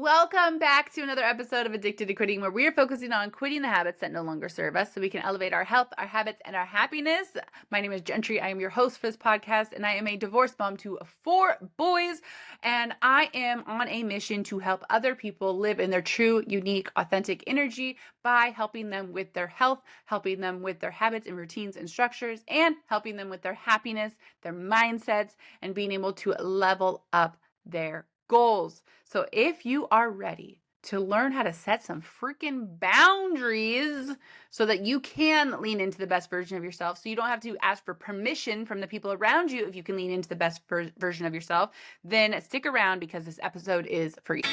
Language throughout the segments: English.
Welcome back to another episode of Addicted to Quitting, where we are focusing on quitting the habits that no longer serve us so we can elevate our health, our habits, and our happiness. My name is Gentry. I am your host for this podcast, and I am a divorced mom to 4 boys, and I am on a mission to help other people live in their true, unique, authentic energy by helping them with their health, helping them with their habits and routines and structures, and helping them with their happiness, their mindsets, and being able to level up their goals. So if you are ready to learn how to set some freaking boundaries so that you can lean into the best version of yourself, so you don't have to ask for permission from the people around you if you can lean into the best version of yourself, then stick around because this episode is for you.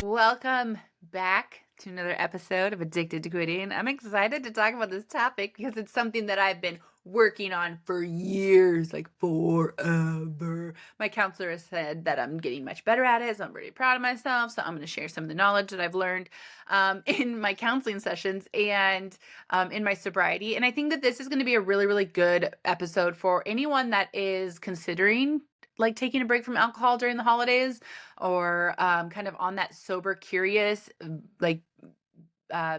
Welcome back to another episode of Addicted to Quitting. I'm excited to talk about this topic because it's something that I've been working on for years, like forever. My counselor has said that I'm getting much better at it, so I'm really proud of myself. So I'm going to share some of the knowledge that I've learned in my counseling sessions and in my sobriety. And I think that this is going to be a really, really good episode for anyone that is considering like taking a break from alcohol during the holidays, or kind of on that sober curious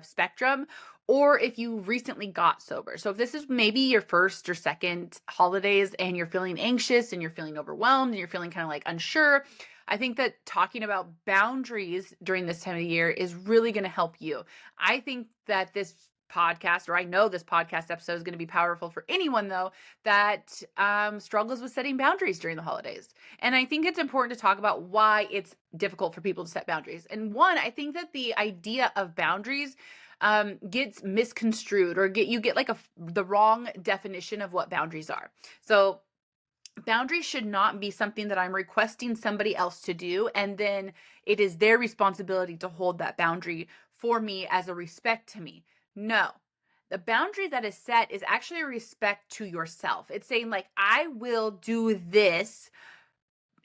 spectrum, or if you recently got sober. So if this is maybe your first or second holidays and you're feeling anxious and you're feeling overwhelmed and you're feeling kind of like unsure, I think that talking about boundaries during this time of the year is really going to help you. I think that this podcast, or I know this podcast episode is going to be powerful for anyone though that struggles with setting boundaries during the holidays. And I think it's important to talk about why it's difficult for people to set boundaries. And one, I think that the idea of boundaries gets misconstrued, or you get like the wrong definition of what boundaries are. So boundaries should not be something that I'm requesting somebody else to do, and then it is their responsibility to hold that boundary for me as a respect to me. No. The boundary that is set is actually a respect to yourself. It's saying like, I will do this,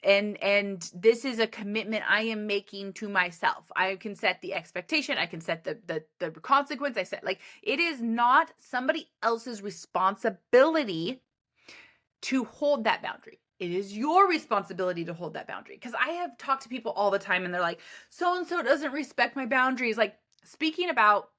and this is a commitment I am making to myself. I can set the expectation, I can set the consequence. I set, like, it is not somebody else's responsibility to hold that boundary. It is your responsibility to hold that boundary. Because I have talked to people all the time and they're like, so and so doesn't respect my boundaries. Like, speaking about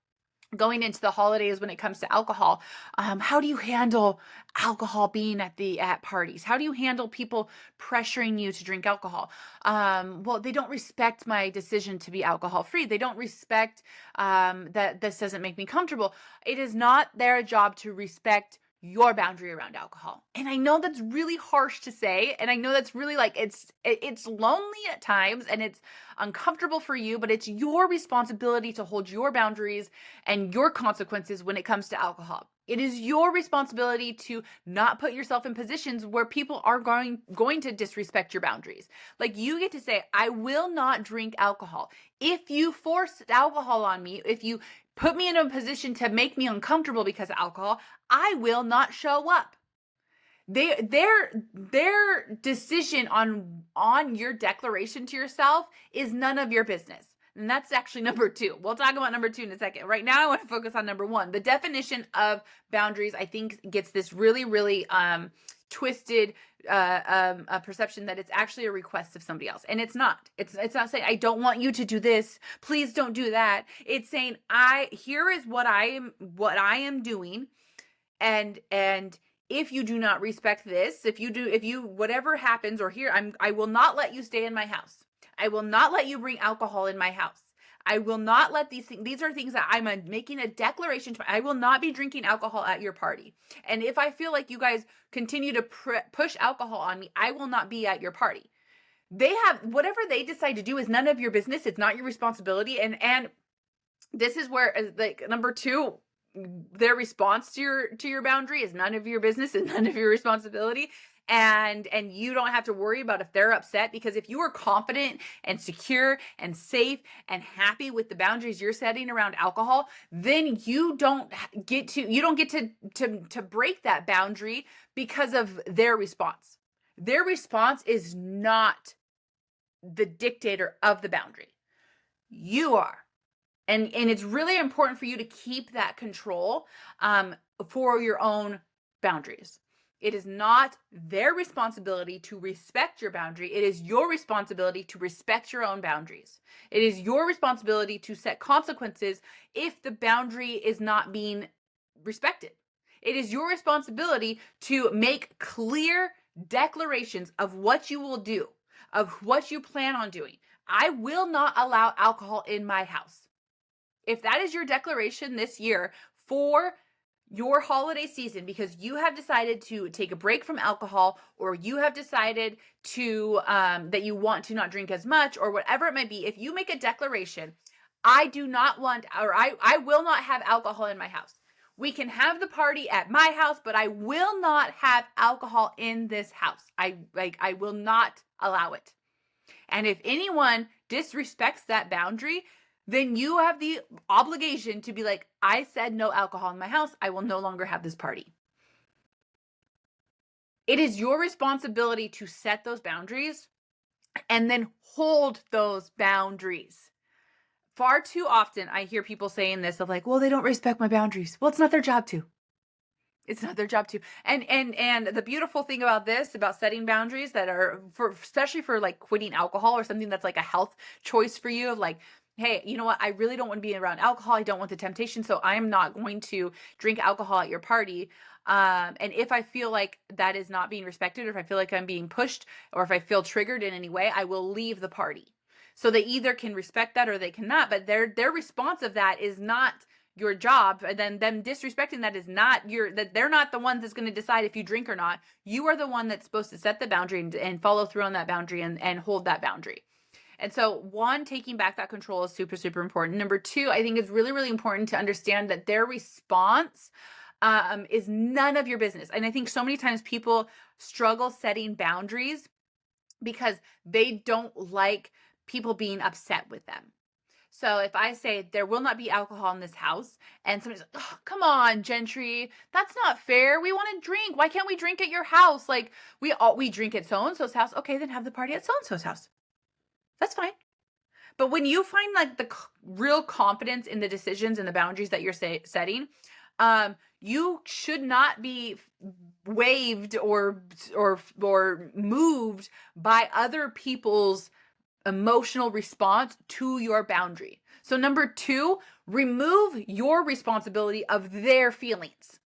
going into the holidays when it comes to alcohol, how do you handle alcohol being at parties? How do you handle people pressuring you to drink alcohol? Well, they don't respect my decision to be alcohol free. They don't respect that this doesn't make me comfortable. It is not their job to respect your boundary around alcohol. And I know that's really harsh to say, and I know that's really like it's lonely at times and it's uncomfortable for you, but it's your responsibility to hold your boundaries and your consequences when it comes to alcohol. It is your responsibility to not put yourself in positions where people are going to disrespect your boundaries. Like, you get to say, I will not drink alcohol. If you force alcohol on me, if you put me in a position to make me uncomfortable because of alcohol, I will not show up. Their decision on your declaration to yourself is none of your business. And that's actually number 2. We'll talk about number 2 in a second. Right now, I want to focus on number 1. The definition of boundaries, I think, gets this really, really twisted a perception that it's actually a request of somebody else. And it's not. It's not saying, I don't want you to do this, please don't do that. It's saying, here is what I am doing, and if you do not respect this, if you whatever happens, or here, I will not let you stay in my house. I will not let you bring alcohol in my house. I will not let these are things that I'm making a declaration to. I will not be drinking alcohol at your party. And if I feel like you guys continue to push alcohol on me, I will not be at your party. They have whatever they decide to do is none of your business. It's not your responsibility. And this is where, like, number 2, their response to your boundary is none of your business and none of your responsibility. And you don't have to worry about if they're upset, because if you are confident and secure and safe and happy with the boundaries you're setting around alcohol, then you don't get to break that boundary because of their response. Their response is not the dictator of the boundary. You are. And it's really important for you to keep that control for your own boundaries. It is not their responsibility to respect your boundary. It is your responsibility to respect your own boundaries. It is your responsibility to set consequences if the boundary is not being respected. It is your responsibility to make clear declarations of what you will do, of what you plan on doing. I will not allow alcohol in my house. If that is your declaration this year for your holiday season, because you have decided to take a break from alcohol, or you have decided to that you want to not drink as much, or whatever it might be, if you make a declaration, I do not want, or I will not have alcohol in my house. We can have the party at my house, but I will not have alcohol in this house. I will not allow it. And if anyone disrespects that boundary, then you have the obligation to be like, I said no alcohol in my house. I will no longer have this party. It is your responsibility to set those boundaries and then hold those boundaries. Far too often, I hear people saying this of like, well, they don't respect my boundaries. Well, it's not their job to. It's not their job to. And the beautiful thing about this, about setting boundaries that are for, especially for like quitting alcohol or something that's like a health choice for you, of like, hey, you know what? I really don't want to be around alcohol. I don't want the temptation. So I'm not going to drink alcohol at your party. And if I feel like that is not being respected, or if I feel like I'm being pushed, or if I feel triggered in any way, I will leave the party. So they either can respect that or they cannot, but their response of that is not your job. And then them disrespecting that is not that they're not the ones that's going to decide if you drink or not. You are the one that's supposed to set the boundary and follow through on that boundary and hold that boundary. And so, one, taking back that control is super, super important. Number two, I think it's really, really important to understand that their response is none of your business. And I think so many times people struggle setting boundaries because they don't like people being upset with them. So if I say there will not be alcohol in this house, and somebody's like, oh, come on, Gentry, that's not fair. We want to drink. Why can't we drink at your house? Like we drink at so-and-so's house. Okay, then have the party at so-and-so's house. That's fine. But when you find like the real confidence in the decisions and the boundaries that you're setting, you should not be waved or moved by other people's emotional response to your boundary. So number two, remove your responsibility of their feelings.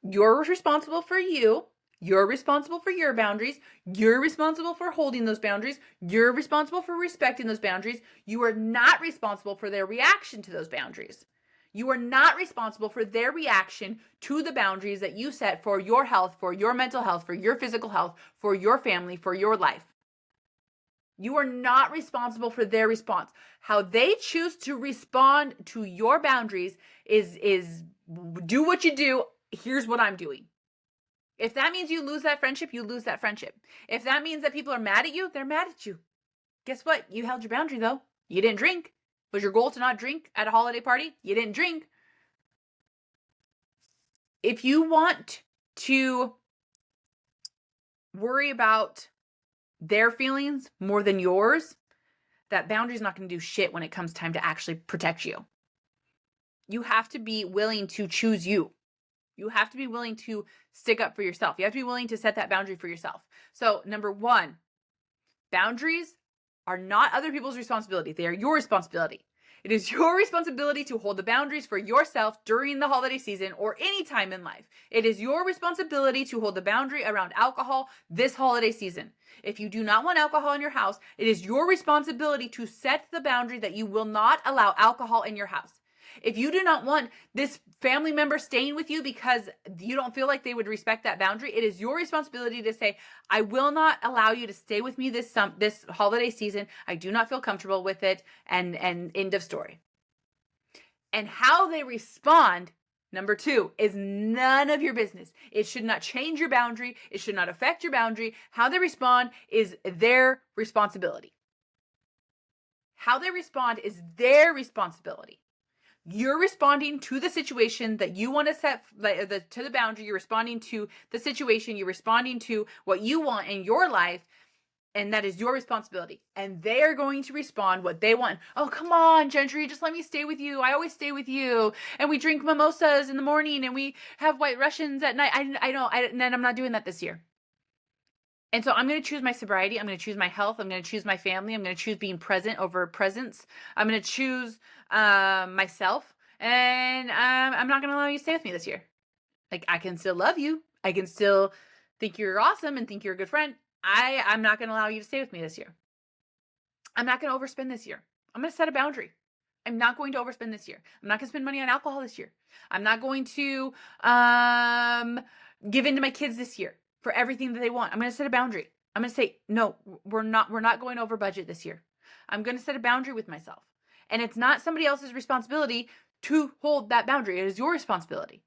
You're responsible for you. You're responsible for your boundaries. You're responsible for holding those boundaries. You're responsible for respecting those boundaries. You are not responsible for their reaction to those boundaries. You are not responsible for their reaction to the boundaries that you set for your health, for your mental health, for your physical health, for your family, for your life. You are not responsible for their response. How they choose to respond to your boundaries is do what you do. Here's what I'm doing. If that means you lose that friendship, you lose that friendship. If that means that people are mad at you, they're mad at you. Guess what? You held your boundary though. You didn't drink. Was your goal to not drink at a holiday party? You didn't drink. If you want to worry about their feelings more than yours, that boundary is not going to do shit when it comes time to actually protect you. You have to be willing to choose you. You have to be willing to stick up for yourself. You have to be willing to set that boundary for yourself. So, number one, boundaries are not other people's responsibility. They are your responsibility. It is your responsibility to hold the boundaries for yourself during the holiday season or any time in life. It is your responsibility to hold the boundary around alcohol this holiday season. If you do not want alcohol in your house, it is your responsibility to set the boundary that you will not allow alcohol in your house. If you do not want this family member staying with you because you don't feel like they would respect that boundary, it is your responsibility to say, I will not allow you to stay with me this holiday season. I do not feel comfortable with it, and end of story. And how they respond, number two, is none of your business. It should not change your boundary. It should not affect your boundary. How they respond is their responsibility. How they respond is their responsibility. You're responding to the situation that you want to set to the boundary. You're responding to the situation. You're responding to what you want in your life. And that is your responsibility. And they are going to respond what they want. Oh, come on, Gentry, just let me stay with you. I always stay with you. And we drink mimosas in the morning and we have white Russians at night. And I'm not doing that this year. And so I'm going to choose my sobriety. I'm going to choose my health. I'm going to choose my family. I'm going to choose being present over presence. I'm going to choose myself. And I'm not going to allow you to stay with me this year. Like, I can still love you. I can still think you're awesome and think you're a good friend. I'm not going to allow you to stay with me this year. I'm not going to overspend this year. I'm going to set a boundary. I'm not going to overspend this year. I'm not going to spend money on alcohol this year. I'm not going to give in to my kids this year for everything that they want. I'm going to set a boundary. I'm going to say, no, we're not going over budget this year. I'm going to set a boundary with myself. And it's not somebody else's responsibility to hold that boundary. It is your responsibility.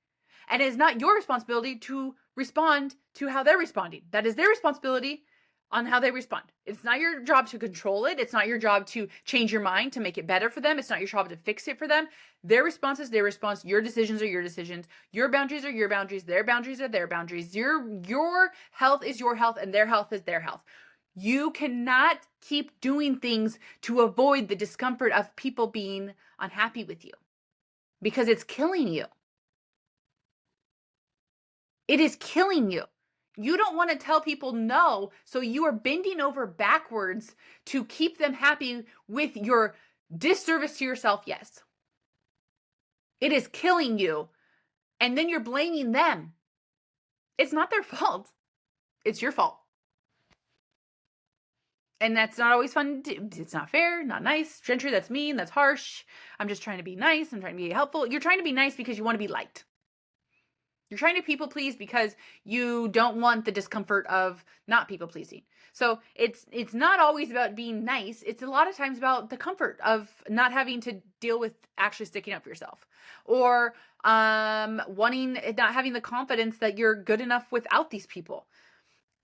And it is not your responsibility to respond to how they're responding. That is their responsibility on how they respond. It's not your job to control it. It's not your job to change your mind to make it better for them. It's not your job to fix it for them. Their response is their response. Your decisions are your decisions. Your boundaries are your boundaries. Their boundaries are their boundaries. Your health is your health and their health is their health. You cannot keep doing things to avoid the discomfort of people being unhappy with you because it's killing you. It is killing you. You don't want to tell people no, so you are bending over backwards to keep them happy with your disservice to yourself, yes. It is killing you, and then you're blaming them. It's not their fault. It's your fault. And that's not always fun. It's not fair, not nice. Gentry, that's mean, that's harsh. I'm just trying to be nice. I'm trying to be helpful. You're trying to be nice because you want to be liked. You're trying to people please because you don't want the discomfort of not people pleasing. So it's not always about being nice. It's a lot of times about the comfort of not having to deal with actually sticking up for yourself, or not having the confidence that you're good enough without these people.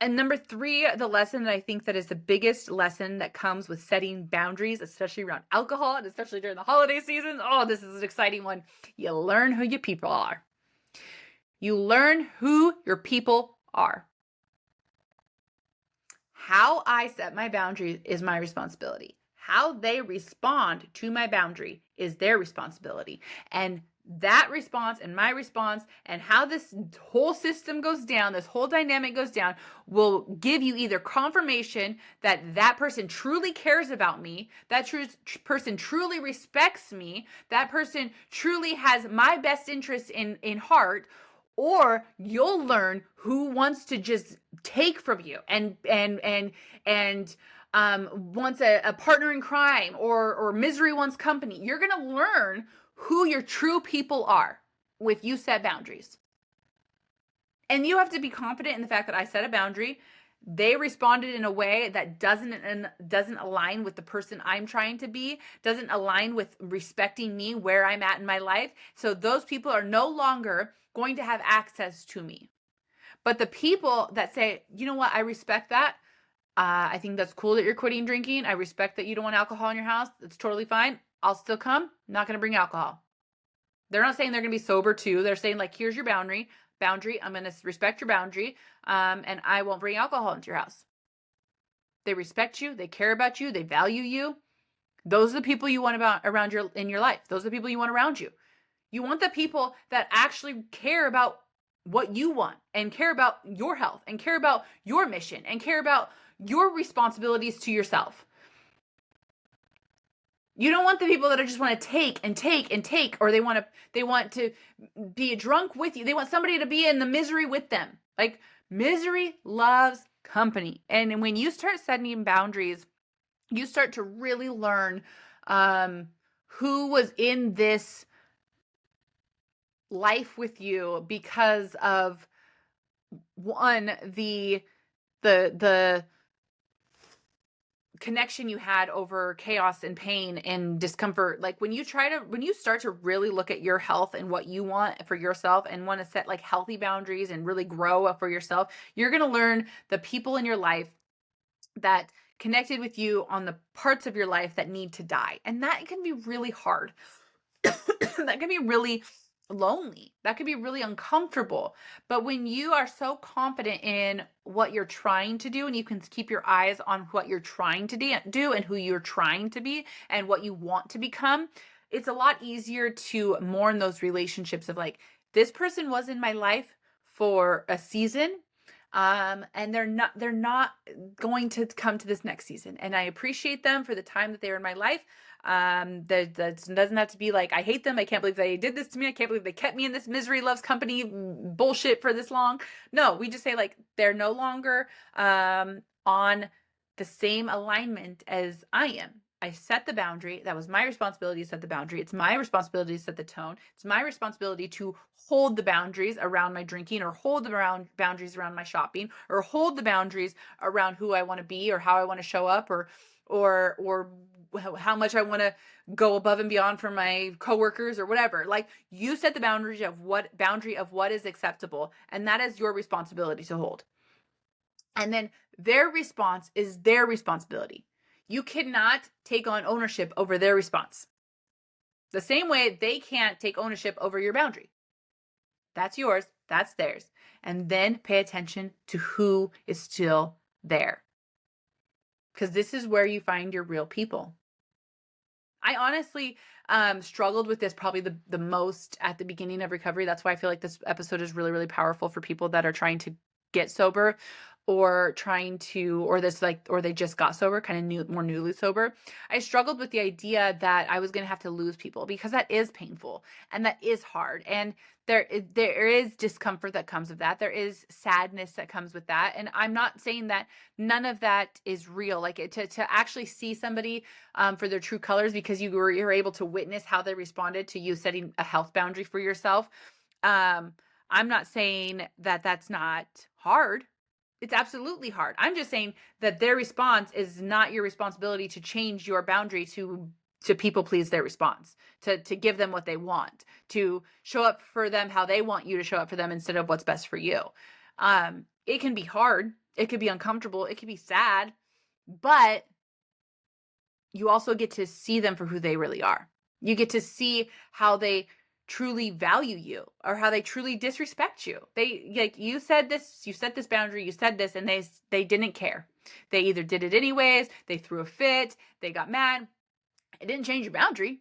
And number 3, the lesson that I think that is the biggest lesson that comes with setting boundaries, especially around alcohol and especially during the holiday season. Oh, this is an exciting one. You learn who your people are. You learn who your people are. How I set my boundaries is my responsibility. How they respond to my boundary is their responsibility. And that response and my response and how this whole system goes down, this whole dynamic goes down, will give you either confirmation that that person truly cares about me, that person truly respects me, that person truly has my best interests in heart, or you'll learn who wants to just take from you and wants a partner in crime, or misery wants company. You're going to learn who your true people are if you set boundaries. And you have to be confident in the fact that I set a boundary. They responded in a way that doesn't align with the person I'm trying to be, doesn't align with respecting me where I'm at in my life. So those people are no longer going to have access to me. But the people that say, you know what, I respect that. I think that's cool that you're quitting drinking. I respect that you don't want alcohol in your house. It's totally fine. I'll still come. I'm not going to bring alcohol. They're not saying they're going to be sober too. They're saying, like, here's your boundary. I'm going to respect your boundary, and I won't bring alcohol into your house. They respect you. They care about you. They value you. Those are the people you want in your life. Those are the people you want around you. You want the people that actually care about what you want and care about your health and care about your mission and care about your responsibilities to yourself. You don't want the people that just want to take and take and take, or they want to be drunk with you. They want somebody to be in the misery with them. Like, misery loves company. And when you start setting boundaries, you start to really learn who was in this life with you because of, one, the connection you had over chaos and pain and discomfort. Like, when you start to really look at your health and what you want for yourself and want to set like healthy boundaries and really grow for yourself, you're going to learn the people in your life that connected with you on the parts of your life that need to die. And that can be really hard. That can be really lonely. That could be really uncomfortable. But when you are so confident in what you're trying to do and you can keep your eyes on what you're trying to do and who you're trying to be and what you want to become, it's a lot easier to mourn those relationships of like, this person was in my life for a season. And they're not going to come to this next season. And I appreciate them for the time that they were in my life. That doesn't have to be like, I hate them. I can't believe they did this to me. I can't believe they kept me in this misery loves company bullshit for this long. No, we just say like, they're no longer on the same alignment as I am. I set the boundary. That was my responsibility to set the boundary. It's my responsibility to set the tone. It's my responsibility to hold the boundaries around my drinking, or hold the boundaries around my shopping, or hold the boundaries around who I want to be or how I want to show up, or how much I want to go above and beyond for my coworkers or whatever. Like, you set the boundary of what is acceptable, and that is your responsibility to hold. And then their response is their responsibility. You cannot take on ownership over their response. The same way they can't take ownership over your boundary. That's yours, that's theirs. And then pay attention to who is still there. Because this is where you find your real people. I honestly struggled with this probably the most at the beginning of recovery. That's why I feel like this episode is really, really powerful for people that are trying to get sober, or or they just got sober, kind of more newly sober. I struggled with the idea that I was going to have to lose people, because that is painful and that is hard. And there is discomfort that comes with that. There is sadness that comes with that. And I'm not saying that none of that is real. Like, to actually see somebody for their true colors, because you're able to witness how they responded to you setting a health boundary for yourself. I'm not saying that that's not hard. It's absolutely hard. I'm just saying that their response is not your responsibility to change your boundary to people please their response, to give them what they want, to show up for them how they want you to show up for them instead of what's best for you. It can be hard. It could be uncomfortable. It could be sad, but you also get to see them for who they really are. You get to see how they truly value you, or how they truly disrespect you. They, like, you said this, you set this boundary, you said this, and they didn't care. They either did it anyways, they threw a fit, they got mad. It didn't change your boundary.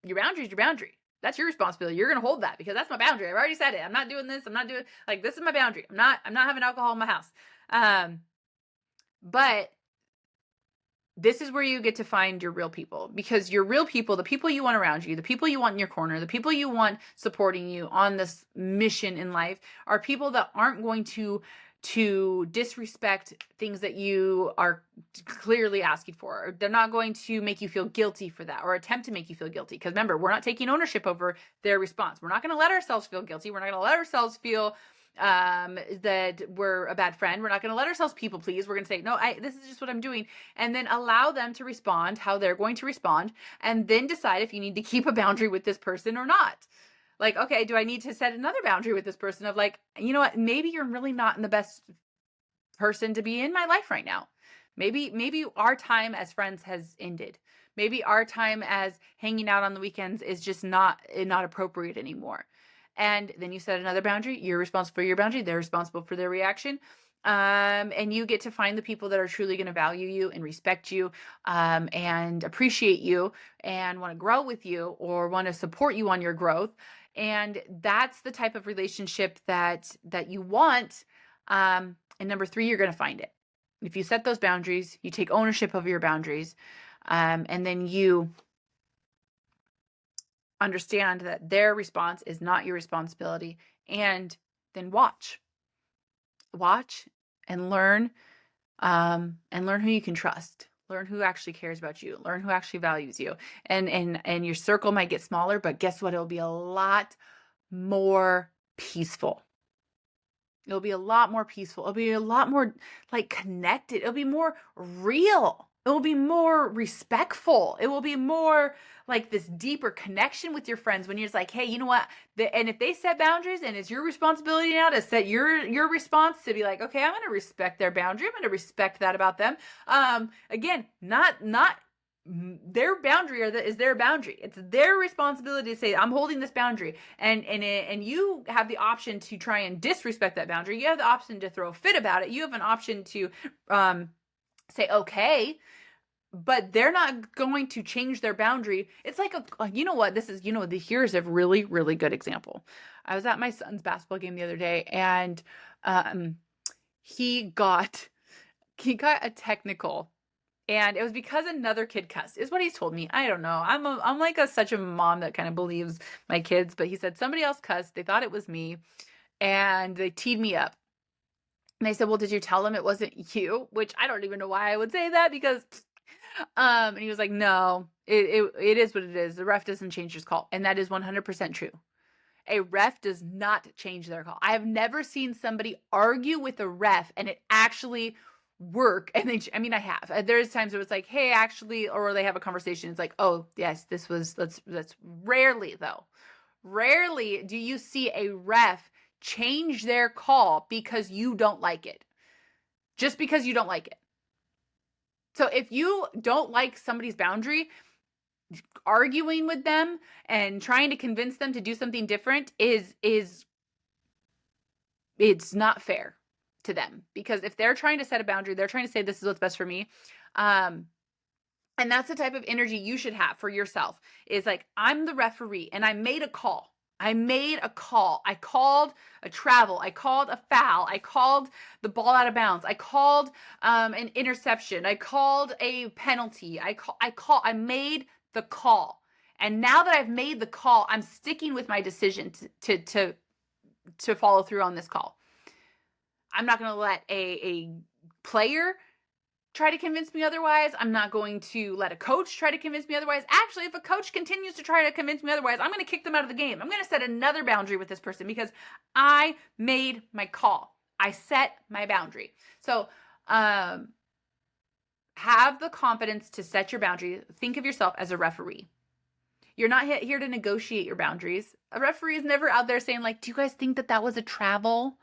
Your boundary is your boundary. That's your responsibility. You're going to hold that, because that's my boundary. I've already said it. I'm not doing this. I'm not doing, like, this is my boundary. I'm not having alcohol in my house. But this is where you get to find your real people, because your real people, the people you want around you, the people you want in your corner, the people you want supporting you on this mission in life, are people that aren't going to disrespect things that you are clearly asking for. They're not going to make you feel guilty for that, or attempt to make you feel guilty. Because remember, we're not taking ownership over their response. We're not going to let ourselves feel guilty. We're not going to let ourselves feel that we're a bad friend. We're not going to let ourselves people please. We're going to say, no, this is just what I'm doing. And then allow them to respond how they're going to respond. And then decide if you need to keep a boundary with this person or not. Like, okay, do I need to set another boundary with this person of like, you know what, maybe you're really not in the best person to be in my life right now. Maybe our time as friends has ended. Maybe our time as hanging out on the weekends is just not appropriate anymore. And then you set another boundary. You're responsible for your boundary. They're responsible for their reaction. And you get to find the people that are truly going to value you and respect you, and appreciate you, and want to grow with you, or want to support you on your growth. And that's the type of relationship that you want. And number 3, you're going to find it. If you set those boundaries, you take ownership of your boundaries, and then you understand that their response is not your responsibility, and then watch and learn, who you can trust, learn who actually cares about you, learn who actually values you. And your circle might get smaller, but guess what? It'll be a lot more peaceful. It'll be a lot more peaceful. It'll be a lot more like connected. It'll be more real. It will be more respectful. It will be more like this deeper connection with your friends, when you're just like, hey, you know what? And if they set boundaries, and it's your responsibility now to set your response, to be like, okay, I'm going to respect their boundary. I'm going to respect that about them. Again, not their boundary is their boundary. It's their responsibility to say, I'm holding this boundary. And you have the option to try and disrespect that boundary. You have the option to throw a fit about it. You have an option to say, okay, but they're not going to change their boundary. It's like you know what this is, here's a really, really good example. I was at my son's basketball game the other day, and he got a technical, and it was because another kid cussed, is what he's told me. I don't know. I'm like such a mom that kind of believes my kids, but he said somebody else cussed. They thought it was me, and they teed me up. And I said, well, did you tell them it wasn't you? Which I don't even know why I would say that, because and he was like, no, it is what it is. The ref doesn't change his call. And that is 100% true. A ref does not change their call. I have never seen somebody argue with a ref and it actually work. And I have. There's times where it's like, hey, actually, or they have a conversation. It's like, oh, yes, that's rarely, though. Rarely do you see a ref change their call because you don't like it. Just because you don't like it. So if you don't like somebody's boundary, arguing with them and trying to convince them to do something different is it's not fair to them, because if they're trying to set a boundary, they're trying to say, this is what's best for me. And that's the type of energy you should have for yourself, is like, I'm the referee and I made a call. I called a travel. I called a foul. I called the ball out of bounds. I called an interception. I called a penalty. I made the call. And now that I've made the call, I'm sticking with my decision to follow through on this call. I'm not going to let a player try to convince me otherwise. I'm not going to let a coach try to convince me otherwise. Actually, if a coach continues to try to convince me otherwise, I'm going to kick them out of the game. I'm going to set another boundary with this person because I made my call. I set my boundary. So have the confidence to set your boundary. Think of yourself as a referee. You're not here to negotiate your boundaries. A referee is never out there saying, like, do you guys think that was a travel?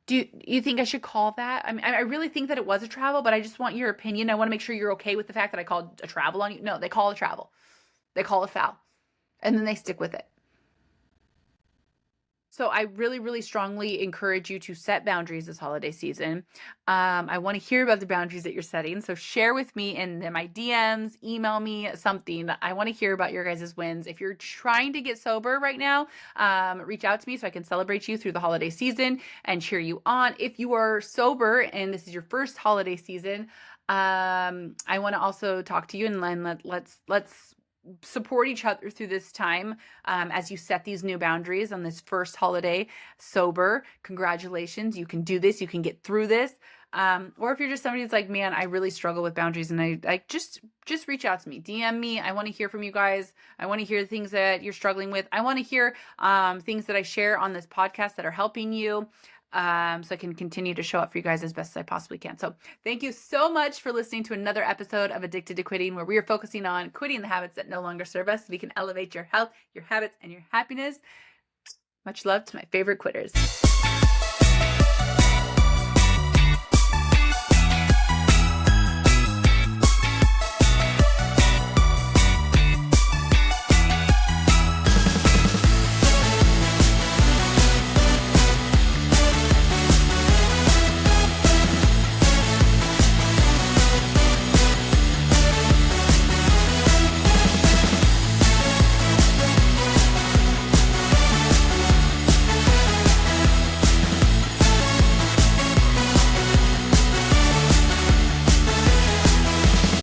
Do you think I should call that? I mean, I really think that it was a travel, but I just want your opinion. I want to make sure you're okay with the fact that I called a travel on you. No, they call a travel. They call a foul. And then they stick with it. So I really, really strongly encourage you to set boundaries this holiday season. I want to hear about the boundaries that you're setting. So share with me in my DMs, email me something. I want to hear about your guys' wins. If you're trying to get sober right now, reach out to me so I can celebrate you through the holiday season and cheer you on. If you are sober and this is your first holiday season, I want to also talk to you and let's support each other through this time as you set these new boundaries on this first holiday sober. Congratulations, you can do this, you can get through this. Or if you're just somebody who's like, man, I really struggle with boundaries, and I just reach out to me, DM me. I want to hear from you guys. I want to hear the things that you're struggling with. I want to hear things that I share on this podcast that are helping you. So I can continue to show up for you guys as best as I possibly can. So thank you so much for listening to another episode of Addicted to Quitting, where we are focusing on quitting the habits that no longer serve us so we can elevate your health, your habits, and your happiness. Much love to my favorite quitters.